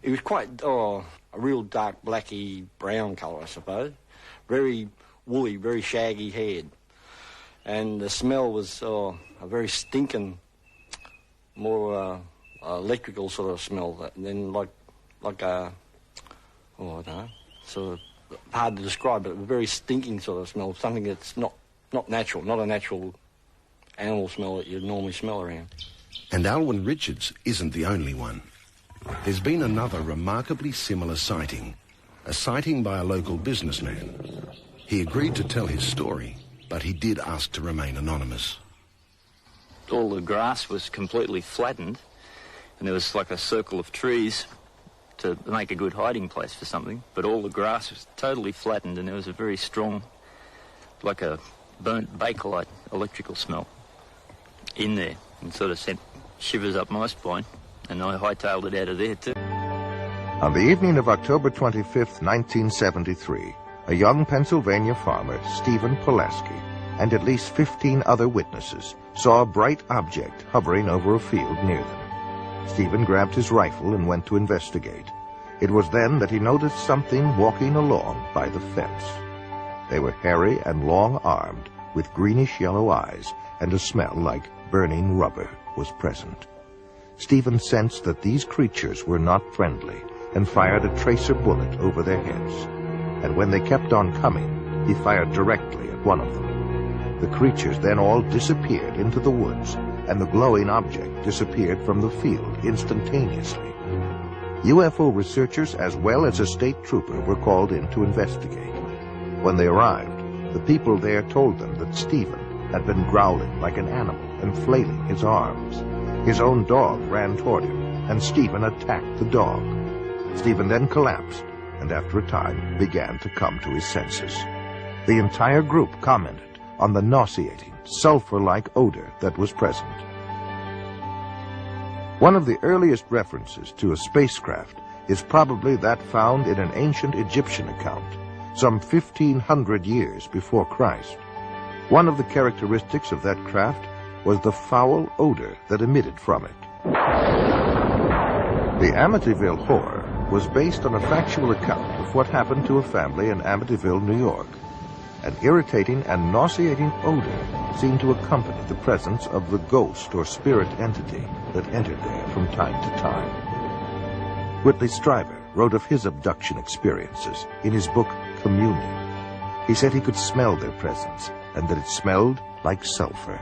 He was quite, a real dark blacky brown colour, I suppose. Very woolly, very shaggy haired. And the smell was a very stinking, more electrical sort of smell than like I don't know, sort of hard to describe, but a very stinking sort of smell, something that's not natural, not a natural animal smell that you normally smell around. And Alwyn Richards isn't the only one. There's been another remarkably similar sighting, a sighting by a local businessman. He agreed to tell his story, but he did ask to remain anonymous. All the grass was completely flattened, and there was like a circle of trees to make a good hiding place for something, but all the grass was totally flattened, and there was a very strong, like a burnt bakelite electrical smell in there, and sort of sent shivers up my spine, and I hightailed it out of there too. On the evening of October 25th, 1973, a young Pennsylvania farmer, Stephen Pulaski, and at least 15 other witnesses saw a bright object hovering over a field near them. Stephen grabbed his rifle and went to investigate. It was then that he noticed something walking along by the fence. They were hairy and long-armed, with greenish-yellow eyes, and a smell like burning rubber was present. Stephen sensed that these creatures were not friendly and fired a tracer bullet over their heads. And when they kept on coming, he fired directly at one of them. The creatures then all disappeared into the woods, and the glowing object disappeared from the field instantaneously. UFO researchers as well as a state trooper were called in to investigate. When they arrived, the people there told them that Stephen had been growling like an animal and flailing his arms. His own dog ran toward him, and Stephen attacked the dog. Stephen then collapsed, and after a time began to come to his senses. The entire group commented on the nauseating, sulfur-like odor that was present. One of the earliest references to a spacecraft is probably that found in an ancient Egyptian account, some 1,500 years before Christ. One of the characteristics of that craft was the foul odor that emitted from it. The Amityville Horror was based on a factual account of what happened to a family in Amityville, New York. An irritating and nauseating odor seemed to accompany the presence of the ghost or spirit entity that entered there from time to time. Whitley Strieber wrote of his abduction experiences in his book Communion. He said he could smell their presence and that it smelled like sulfur.